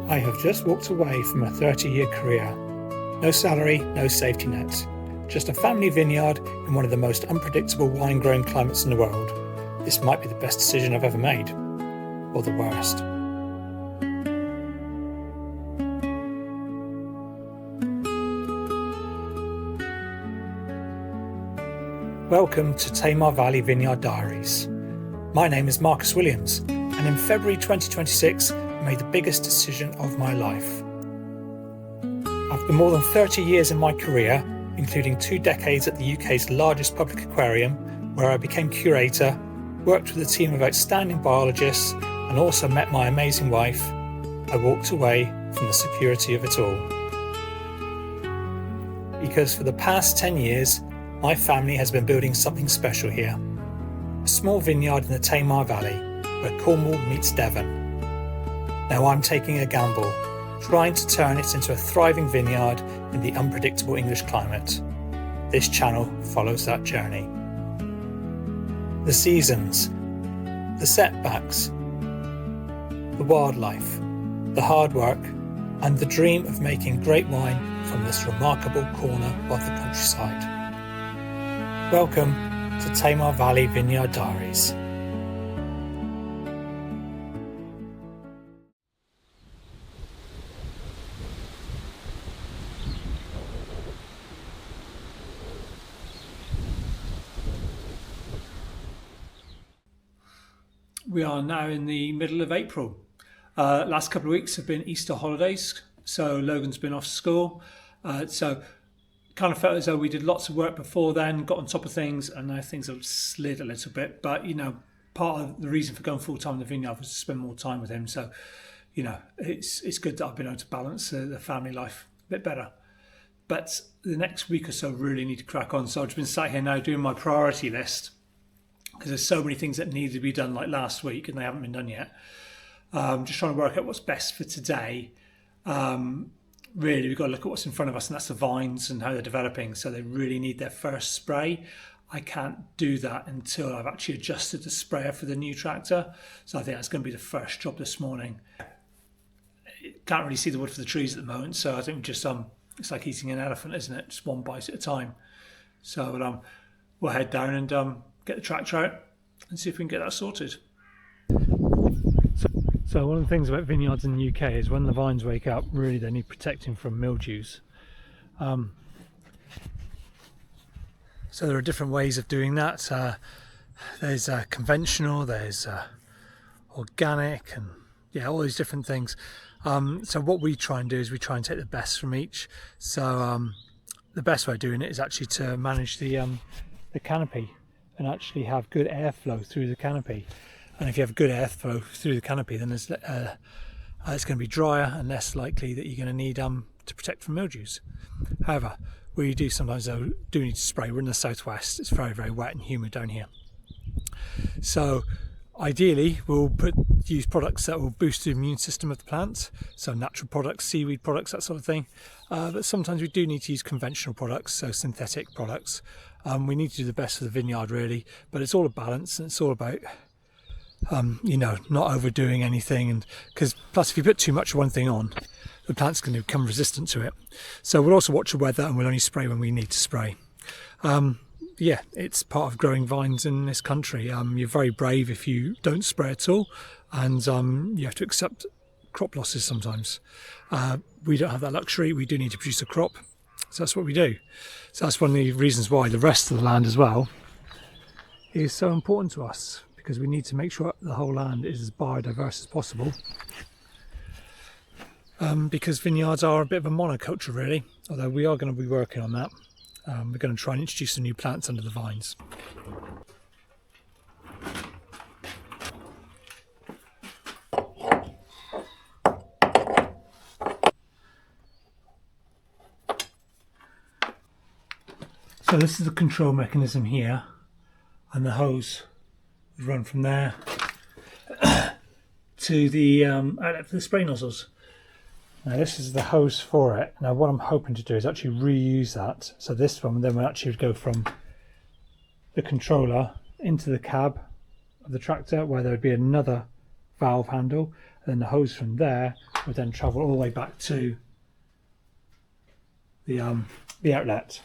I have just walked away from a 30-year career. No salary, no safety net. Just a family vineyard in one of the most unpredictable wine-growing climates in the world. This might be the best decision I've ever made. Or the worst. Welcome to Tamar Valley Vineyard Diaries. My name is Marcus Williams, and in February 2026, I made the biggest decision of my life. After more than 30 years in my career, including 2 decades at the UK's largest public aquarium, where I became curator, worked with a team of outstanding biologists, and also met my amazing wife, I walked away from the security of it all. Because for the past 10 years, my family has been building something special here. A small vineyard in the Tamar Valley, where Cornwall meets Devon. Now I'm taking a gamble, trying to turn it into a thriving vineyard in the unpredictable English climate. This channel follows that journey. The seasons, the setbacks, the wildlife, the hard work, and the dream of making great wine from this remarkable corner of the countryside. Welcome to Tamar Valley Vineyard Diaries. We are now in the middle of April. Last couple of weeks have been Easter holidays, so Logan's been off school. So kind of felt as though we did lots of work before then, got on top of things, and now things have slid a little bit. But, you know, part of the reason for going full-time in the vineyard was to spend more time with him. So, you know, it's good that I've been able to balance the family life a bit better. But the next week or so really need to crack on. So I've been sat here now doing my priority list, because there's so many things that need to be done like last week and they haven't been done yet. Just trying to work out what's best for today. Really, we've got to look at what's in front of us, and that's the vines and how they're developing. So they really need their first spray. I can't do that until I've actually adjusted the sprayer for the new tractor. So I think that's going to be the first job this morning. Can't really see the wood for the trees at the moment, so I think just it's like eating an elephant, isn't it? Just one bite at a time. So we'll head down and get the tractor out and see if we can get that sorted. So one of the things about vineyards in the UK is when the vines wake up, really they need protecting from mildews. So there are different ways of doing that. There's conventional, there's organic, and yeah, all these different things. So what we try and do is we try and take the best from each. So the best way of doing it is actually to manage the canopy and actually have good airflow through the canopy. And if you have good airflow through the canopy, then it's going to be drier and less likely that you're going to need to protect from mildews. However, we do sometimes do need to spray. We're in the southwest. It's very, very wet and humid down here. So ideally, we'll use products that will boost the immune system of the plant. So natural products, seaweed products, that sort of thing. But sometimes we do need to use conventional products, so synthetic products. We need to do the best for the vineyard, really. But it's all a balance, and it's all about not overdoing anything, and because plus if you put too much of one thing on, the plant's going to become resistant to it. So we'll also watch the weather, and we'll only spray when we need to spray. It's part of growing vines in this country. You're very brave if you don't spray at all, and you have to accept crop losses sometimes. We don't have that luxury. We do need to produce a crop, so that's what we do. So that's one of the reasons why the rest of the land as well is so important to us, because we need to make sure the whole land is as biodiverse as possible. Because vineyards are a bit of a monoculture, really, although we are going to be working on that. We're going to try and introduce some new plants under the vines. So this is the control mechanism here, and the hose run from there to the outlet for the spray nozzles. Now this is the hose for it. Now what I'm hoping to do is actually reuse that. So this one then will actually go from the controller into the cab of the tractor, where there would be another valve handle, and then the hose from there would then travel all the way back to the outlet.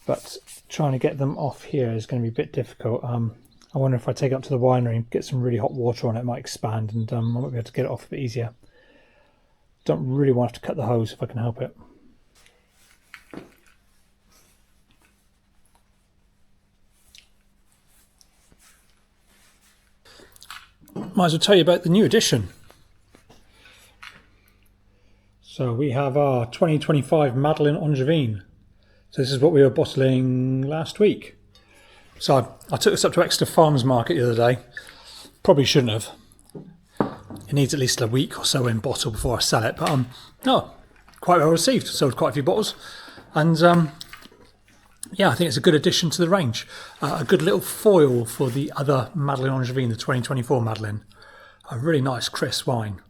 But trying to get them off here is going to be a bit difficult. I wonder if I take it up to the winery and get some really hot water on it, it might expand, and I might be able to get it off a bit easier. Don't really want to have to cut the hose if I can help it. Might as well tell you about the new edition. So we have our 2025 Madeleine Angevine. So this is what we were bottling last week. So I took this up to Exeter Farmers Market the other day. Probably shouldn't have. It needs at least a week or so in bottle before I sell it. But no, quite well received. Sold quite a few bottles. And yeah, I think it's a good addition to the range. A good little foil for the other Madeleine Angevine, the 2024 Madeleine. A really nice crisp wine.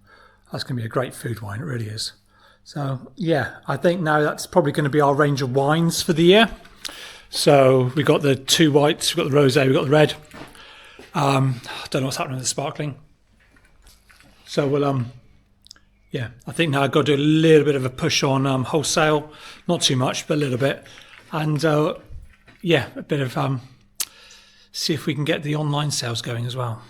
That's going to be a great food wine, it really is. So yeah, I think now that's probably going to be our range of wines for the year. So we've got the two whites, we've got the rosé, we've got the red. I don't know what's happening with the sparkling. So we'll, yeah, I think now I've got to do a little bit of a push on wholesale. Not too much, but a little bit. And yeah, a bit of, see if we can get the online sales going as well.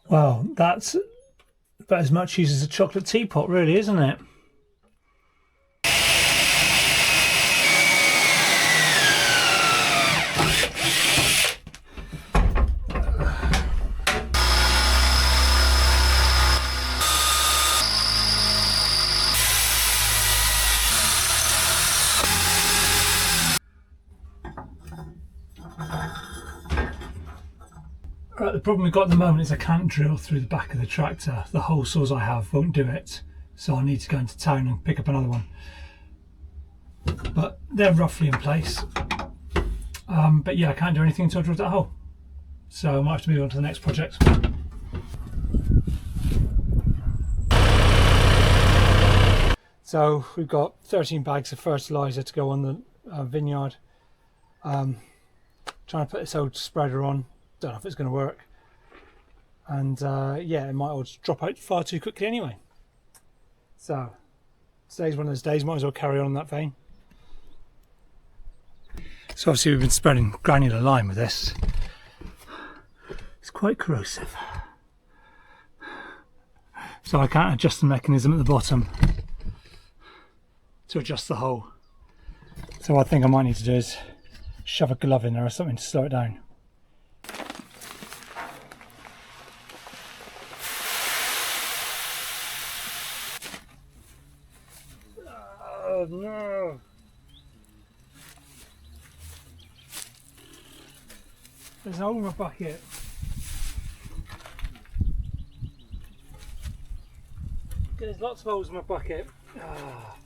Wow, that's about as much use as a chocolate teapot, really, isn't it? Right, the problem we've got at the moment is I can't drill through the back of the tractor. The hole saws I have won't do it, so I need to go into town and pick up another one. But they're roughly in place. But yeah, I can't do anything until I drill that hole. So I might have to move on to the next project. So we've got 13 bags of fertiliser to go on the vineyard. Trying to put this old spreader on. Don't know if it's going to work, and yeah, it might all just drop out far too quickly anyway. So today's one of those days, might as well carry on in that vein. So obviously we've been spreading granular lime with this. It's quite corrosive, so I can't adjust the mechanism at the bottom to adjust the hole. So what I think I might need to do is shove a glove in there or something to slow it down. Oh no! There's a hole in my bucket. There's lots of holes in my bucket. Ah.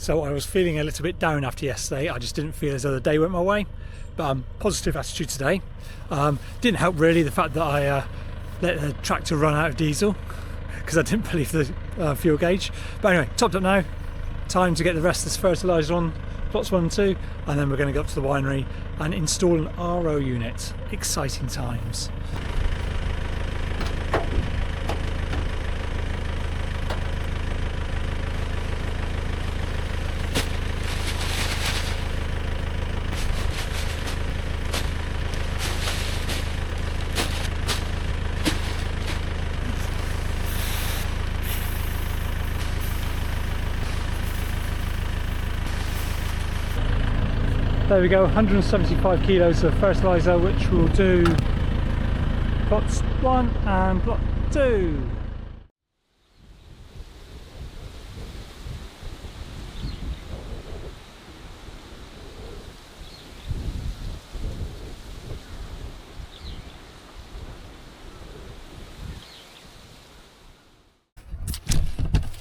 So I was feeling a little bit down after yesterday. I just didn't feel as though the day went my way. But positive attitude today. Didn't help really the fact that I let the tractor run out of diesel because I didn't believe the fuel gauge. But anyway, topped up now. Time to get the rest of this fertiliser on plots 1 and 2, and then we're going to go up to the winery and install an RO unit. Exciting times. There we go, 175 kilos of fertiliser, which will do plots 1 and plot 2.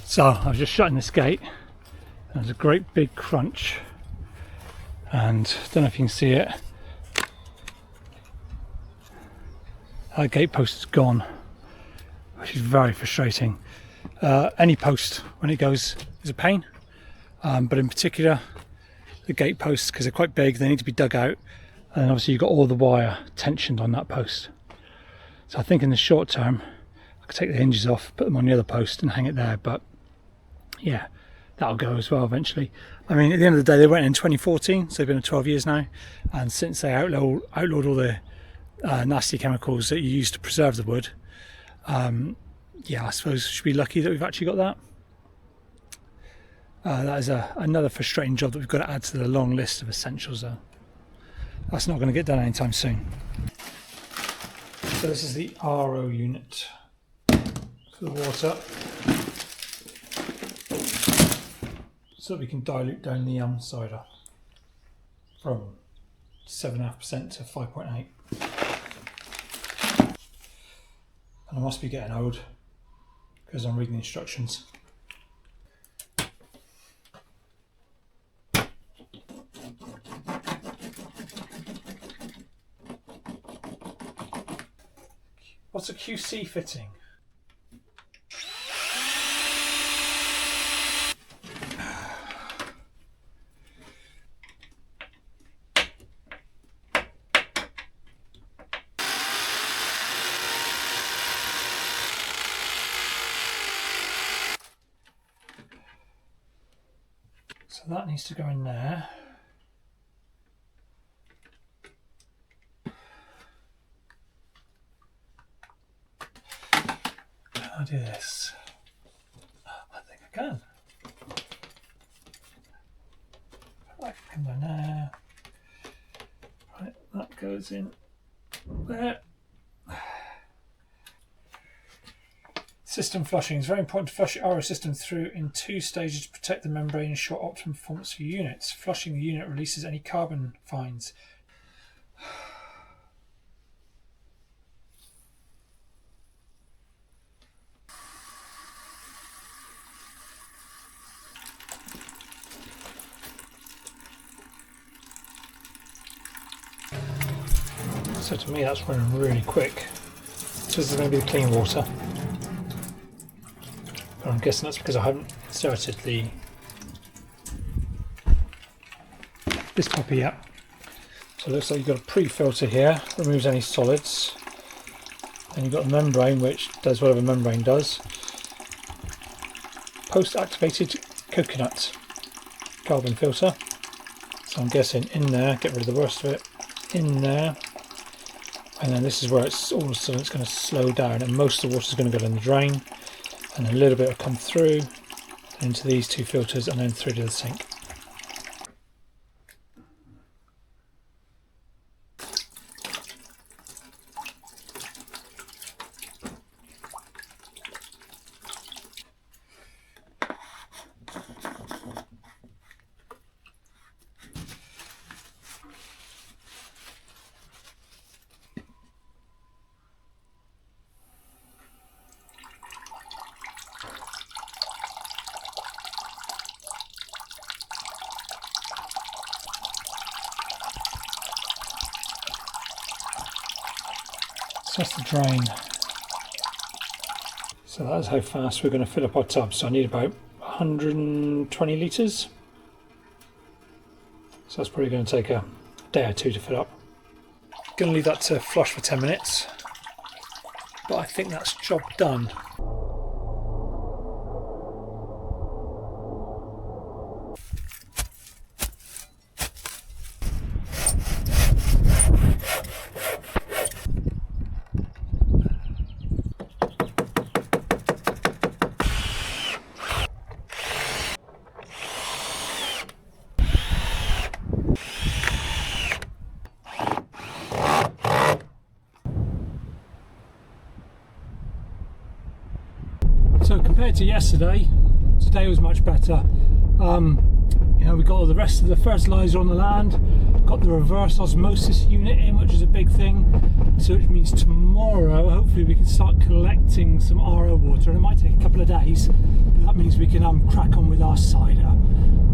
So I was just shutting this gate. There's a great big crunch. And don't know if you can see it, our gate post is gone, which is very frustrating. Any post when it goes is a pain, but in particular the gate posts, because they're quite big, they need to be dug out, and obviously you've got all the wire tensioned on that post. So I think in the short term I could take the hinges off, put them on the other post and hang it there, but yeah, that'll go as well eventually. I mean, at the end of the day, they went in 2014, so they've been 12 years now, and since they outlawed all the nasty chemicals that you use to preserve the wood, yeah, I suppose we should be lucky that we've actually got that. That is another frustrating job that we've got to add to the long list of essentials though. That's not going to get done anytime soon. So this is the RO unit for the water, so that we can dilute down the cider from 7.5% to 5.8. And I must be getting old because I'm reading the instructions. What's a QC fitting? So that needs to go in there. Can I do this? I think I can. That can come down there. Right, that goes in there. System flushing. It's very important to flush your RO system through in 2 stages to protect the membrane and ensure optimum performance for your units. Flushing the unit releases any carbon fines. So to me that's running really quick. So this is going to be the clean water. But I'm guessing that's because I haven't inserted this puppy yet. So it looks like you've got a pre-filter here, removes any solids. Then you've got a membrane which does whatever membrane does. Post-activated coconut carbon filter. So I'm guessing in there, get rid of the worst of it, in there. And then this is where it's all of a sudden it's going to slow down and most of the water is going to go down the drain. And a little bit will come through into these 2 filters and then through to the sink. That's the drain. So that's how fast we're going to fill up our tub. So I need about 120 litres. So that's probably going to take a day or two to fill up. Going to leave that to flush for 10 minutes. But I think that's job done. So compared to yesterday, today was much better. You know, we got all the rest of the fertiliser on the land, got the reverse osmosis unit in, which is a big thing. So which means tomorrow, hopefully we can start collecting some RO water. And it might take a couple of days, but that means we can crack on with our cider,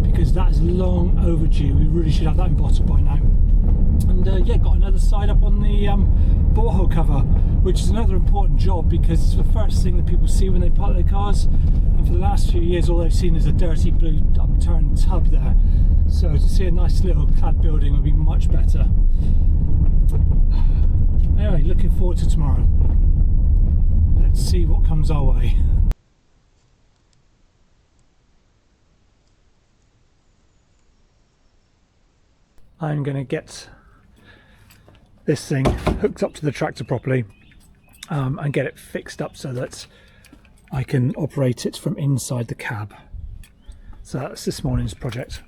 because that is long overdue. We really should have that in bottle by now. And yeah, got another side up on the borehole cover, which is another important job because it's the first thing that people see when they park their cars. And for the last few years, all they've seen is a dirty blue upturned tub there. So to see a nice little clad building would be much better. Anyway, looking forward to tomorrow. Let's see what comes our way. I'm going to get this thing hooked up to the tractor properly and get it fixed up so that I can operate it from inside the cab. So that's this morning's project.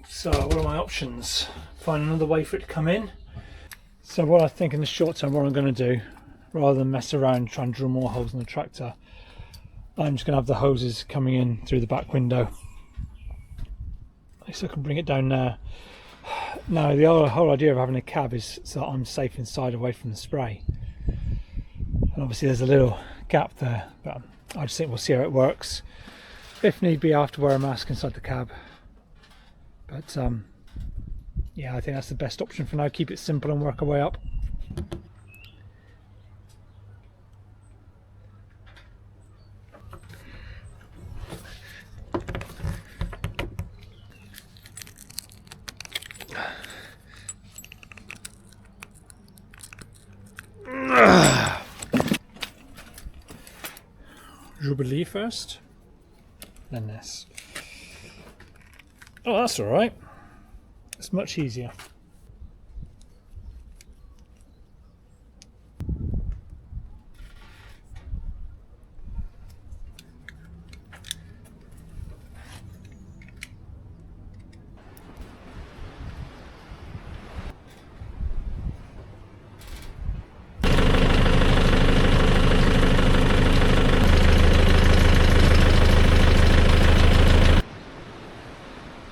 So what are my options? Find another way for it to come in. So what I think in the short term, what I'm going to do, rather than mess around and try and drill more holes in the tractor, I'm just going to have the hoses coming in through the back window. At least I can bring it down there. Now the whole idea of having a cab is so that I'm safe inside away from the spray. And obviously there's a little gap there, but I just think we'll see how it works. If need be, I have to wear a mask inside the cab. But yeah, I think that's the best option for now. Keep it simple and work our way up. Jubilee first, then this. Oh, that's all right. It's much easier.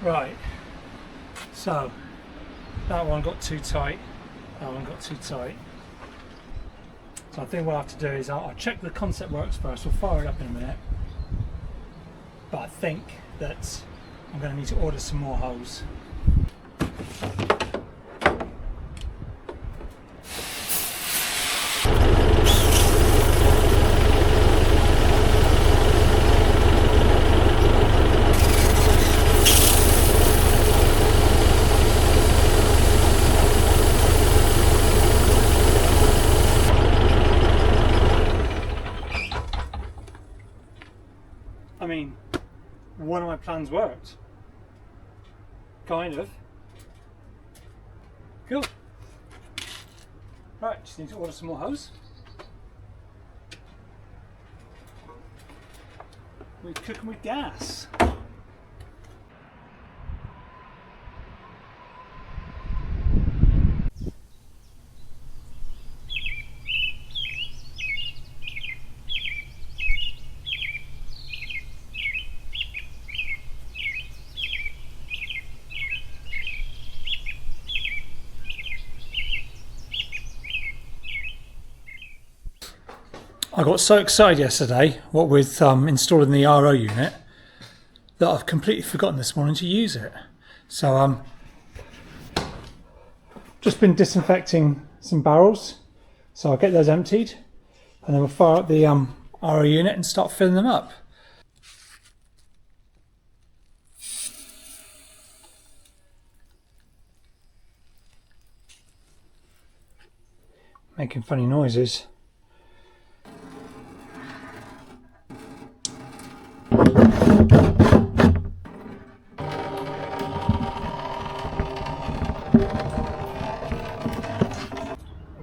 Right, so that one got too tight, that one got too tight. So I think what I have to do is I'll check the concept works first, we'll fire it up in a minute. But I think that I'm going to need to order some more hose. I mean, one of my plans worked. Kind of. Cool. Right, just need to order some more hose. We're cooking with gas. I got so excited yesterday, what with installing the RO unit, that I've completely forgotten this morning to use it. So just been disinfecting some barrels, so I'll get those emptied and then we'll fire up the RO unit and start filling them up. Making funny noises.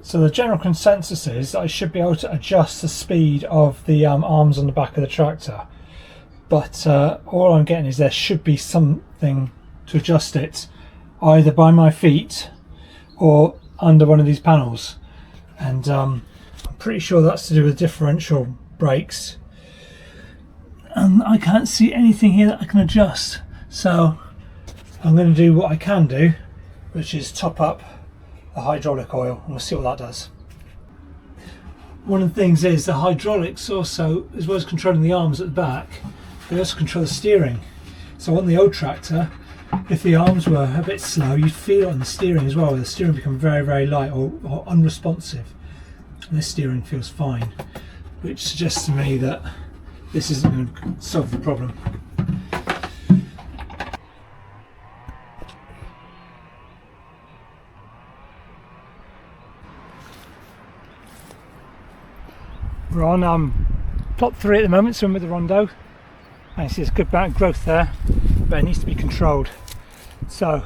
So the general consensus is that I should be able to adjust the speed of the arms on the back of the tractor, but all I'm getting is there should be something to adjust it, either by my feet or under one of these panels, and I'm pretty sure that's to do with differential brakes, and I can't see anything here that I can adjust. So I'm going to do what I can do, which is top up the hydraulic oil, and we'll see what that does. One of the things is the hydraulics also, as well as controlling the arms at the back, they also control the steering. So on the old tractor, if the arms were a bit slow, you'd feel it on the steering as well, where the steering become very, very light or unresponsive. And this steering feels fine, which suggests to me that this isn't going to solve the problem. We're on plot 3 at the moment, so I'm with the rondo, and you see there's a good amount of growth there, but it needs to be controlled. So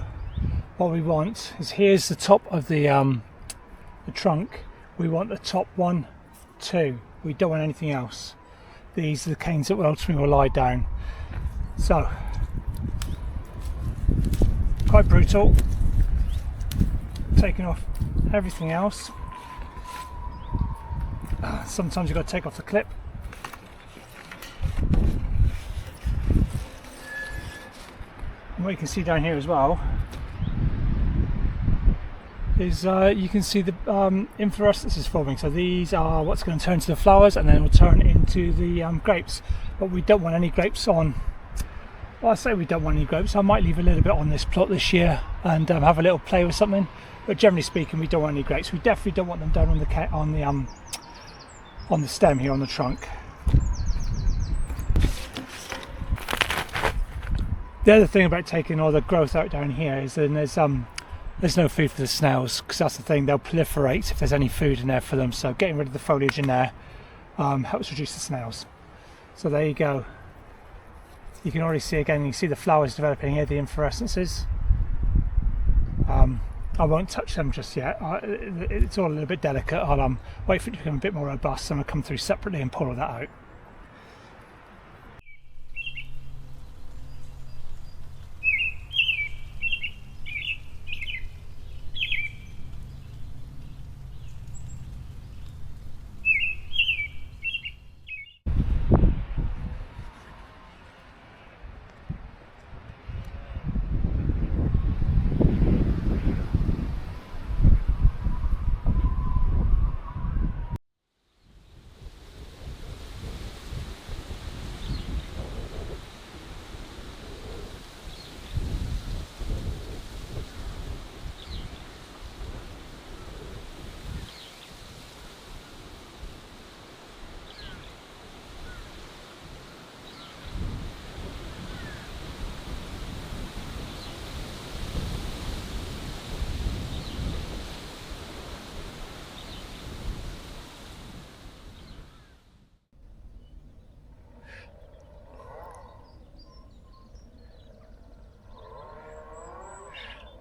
what we want is, here's the top of the trunk. We want the top 1, 2. We don't want anything else. These are the canes that will ultimately lie down. So quite brutal, taking off everything else. Sometimes you've got to take off the clip. And what you can see down here as well is you can see the inflorescences forming. So these are what's going to turn to the flowers, and then it will turn into the grapes. But we don't want any grapes on. Well, I say we don't want any grapes. I might leave a little bit on this plot this year and have a little play with something. But generally speaking, we don't want any grapes. We definitely don't want them down on the stem here on the trunk. The other thing about taking all the growth out down here is then there's no food for the snails, because that's the thing, they'll proliferate if there's any food in there for them. So getting rid of the foliage in there helps reduce the snails. So there you go. You can already see again, you see the flowers developing here, the inflorescences. I won't touch them just yet. It's all a little bit delicate. I'll wait for it to become a bit more robust, and I'll come through separately and pull all that out.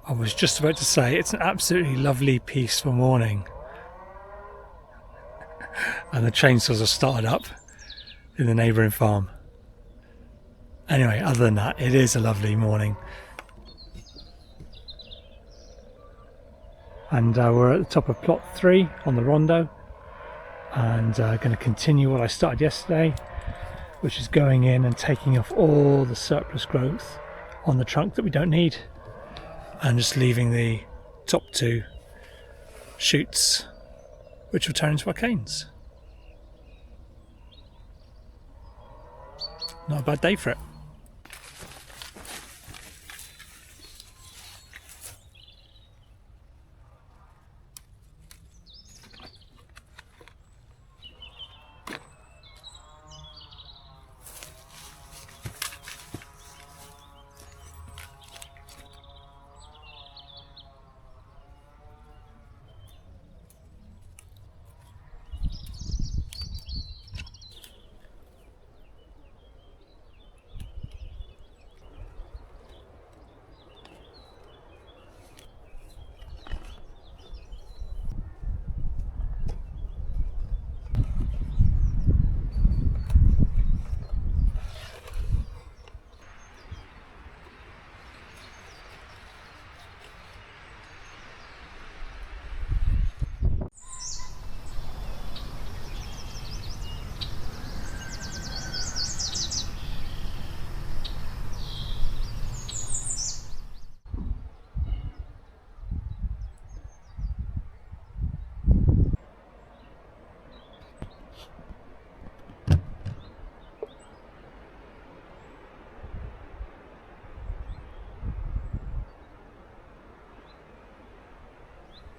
I was just about to say, it's an absolutely lovely, peaceful morning. And the chainsaws are started up in the neighbouring farm. Anyway, other than that, it is a lovely morning. And we're at the top of plot 3 on the rondo. And going to continue what I started yesterday, which is going in and taking off all the surplus growth on the trunk that we don't need, and just leaving the top 2 shoots, which will turn into our canes. Not a bad day for it.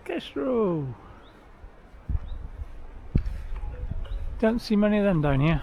Get through. Don't see many of them down here.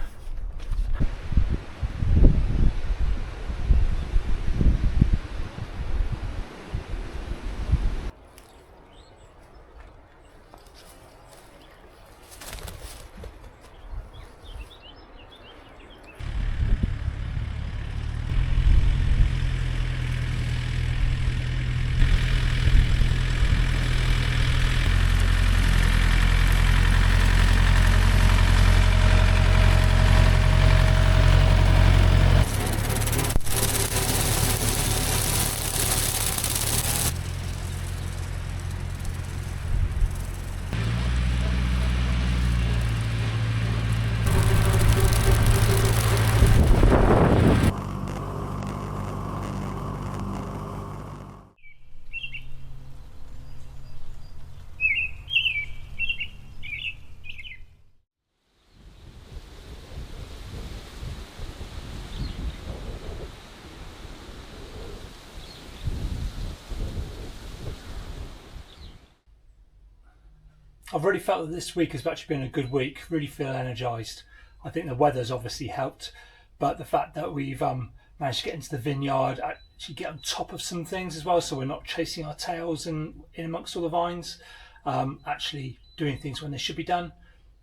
I've really felt that this week has actually been a good week. Really feel energised. I think the weather's obviously helped, but the fact that we've managed to get into the vineyard, actually get on top of some things as well, so we're not chasing our tails in amongst all the vines, actually doing things when they should be done.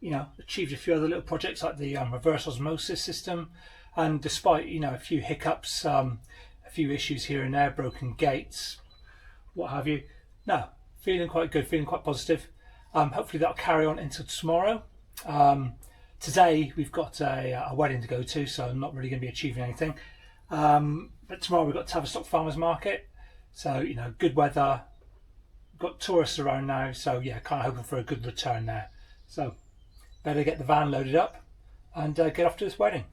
You know, achieved a few other little projects like the reverse osmosis system, and despite a few hiccups, a few issues here and there, broken gates, what have you. No, feeling quite good, feeling quite positive. Hopefully that'll carry on until tomorrow. Today we've got a wedding to go to, so I'm not really going to be achieving anything. But tomorrow we've got Tavistock Farmers Market, so good weather. Got tourists around now, so yeah, kind of hoping for a good return there. So better get the van loaded up and get off to this wedding.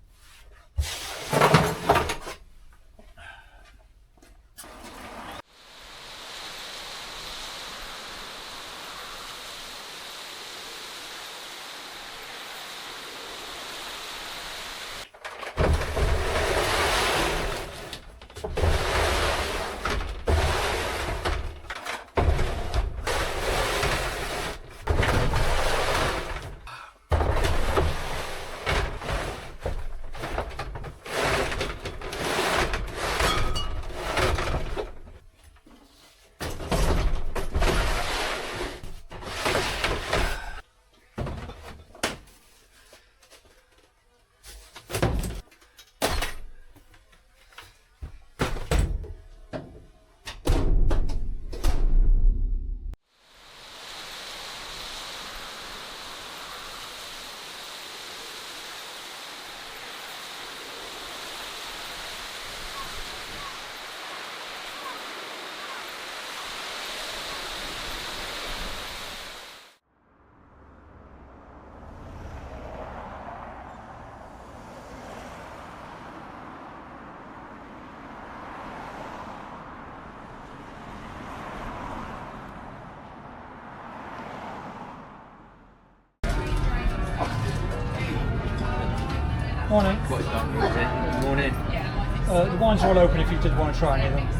Morning. What's that? Morning. The wines are all open if you did want to try any of them.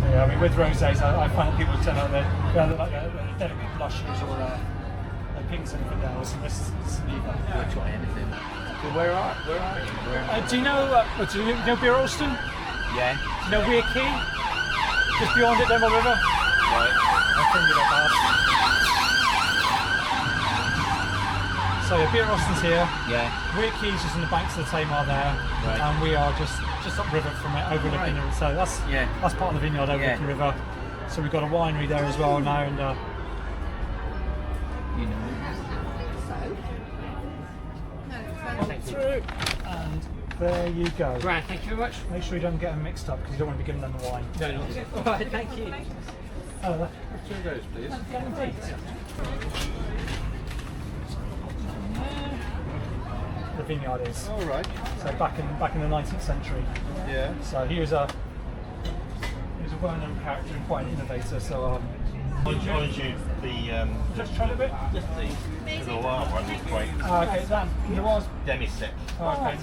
So yeah, I mean with rosés, I find that people turn out they're like delicate blushes or pinks and infidels, and this is neither. We'll try anything. Well, where are you? Do you know Beer Alston? Yeah. Do you know Weir Quay? Just beyond it, Devon River. Right. I'll bring you that past. So yeah, Beer Alston's here. Yeah. Weir Quay's just on the banks of the Tamar there, Right. and we are just upriver from it, overlooking Right. it. So that's part of the vineyard overlooking the river. So we've got a winery there as well now, and You know. through, and there you go. Right, thank you very much. Make sure you don't get them mixed up because you don't want to be giving them the wine. No, no. All right, thank you. Oh, Two of those, please. the vineyard is. All right. So back in the 19th century. Yeah. So he was a well-known character and quite an innovator. So just try a bit. Just the Loire one is quite Okay, that there was. demi-sec. Okay.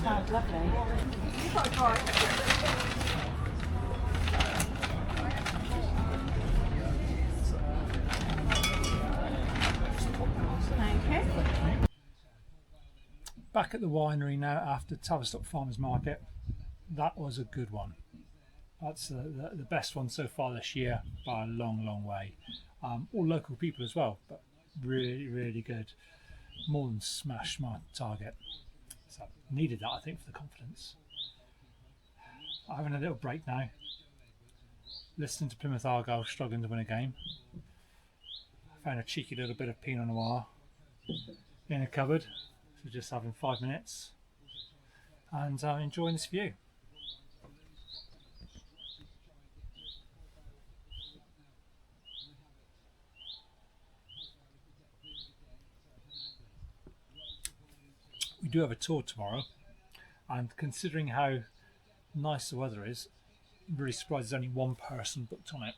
Back at the winery now after Tavistock Farmers Market. That was a good one. That's the best one so far this year by a long, long way. All local people as well, but really, really good. More than smashed my target. So needed that, I think, for the confidence. I'm having a little break now. Listening to Plymouth Argyle struggling to win a game. I found a cheeky little bit of Pinot Noir in a cupboard. So just having 5 minutes and enjoying this view. We do have a tour tomorrow, and considering how nice the weather is, I'm really surprised there's only one person booked on it.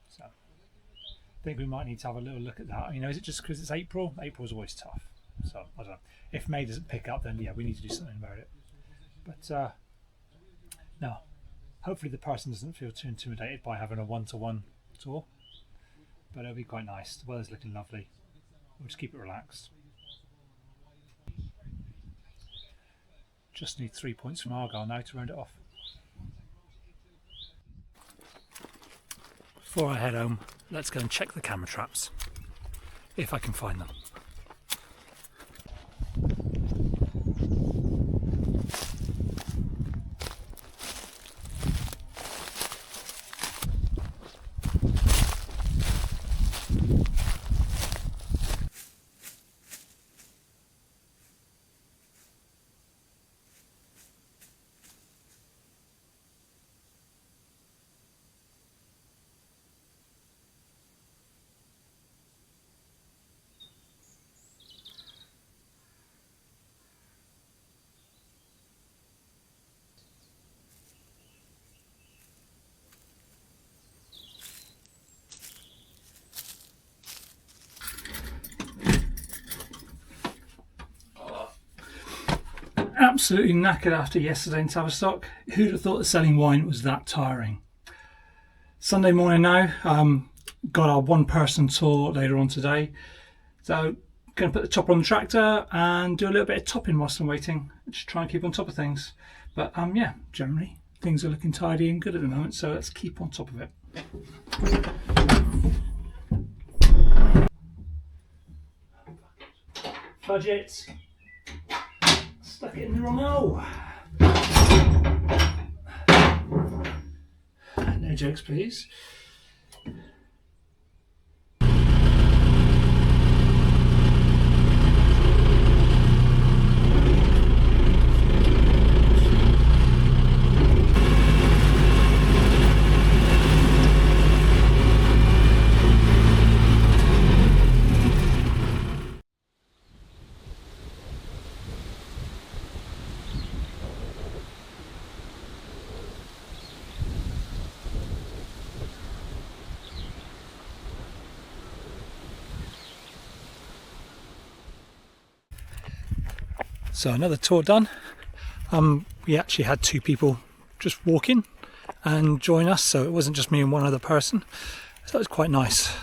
So I think we might need to have a little look at that. You know, is it just because it's April? April's always tough. So I don't know. If May doesn't pick up, then yeah, we need to do something about it. But no, hopefully the person doesn't feel too intimidated by having a one-to-one tour. But it'll be quite nice. The weather's looking lovely. We'll just keep it relaxed. Just need 3 points from Argyle now to round it off. Before I head home, let's go and check the camera traps, if I can find them. Absolutely knackered after yesterday in Tavistock. Who'd have thought that selling wine was that tiring? Sunday morning now, got our one-person tour later on today. So going to put the topper on the tractor and do a little bit of topping whilst I'm waiting. Just try and keep on top of things. But yeah, generally things are looking tidy and good at the moment, so let's keep on top of it. Budget. Stuck it in the wrong hole. No jokes, please. So another tour done. We actually had 2 people just walk in and join us, so it wasn't just me and one other person. So it was quite nice.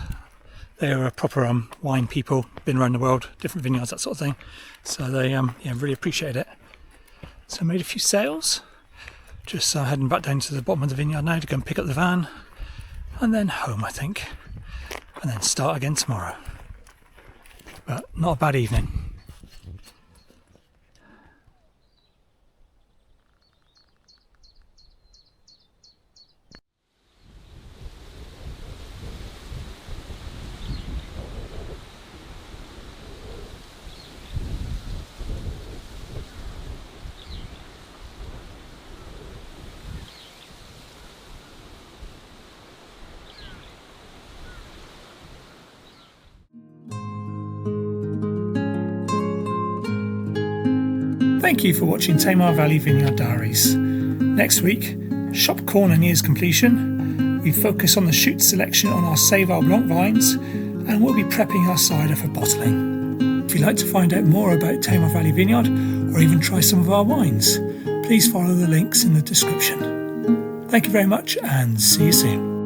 They were proper wine people, been around the world, different vineyards, that sort of thing. So they really appreciated it. So I made a few sales. Just heading back down to the bottom of the vineyard now to go and pick up the van. And then home, I think. And then start again tomorrow. But not a bad evening. Thank you for watching Tamar Valley Vineyard Diaries. Next week, shop corner nears completion. We focus on the shoot selection on our Save Blanc vines, and we'll be prepping our cider for bottling. If you'd like to find out more about Tamar Valley Vineyard, or even try some of our wines, please follow the links in the description. Thank you very much, and see you soon.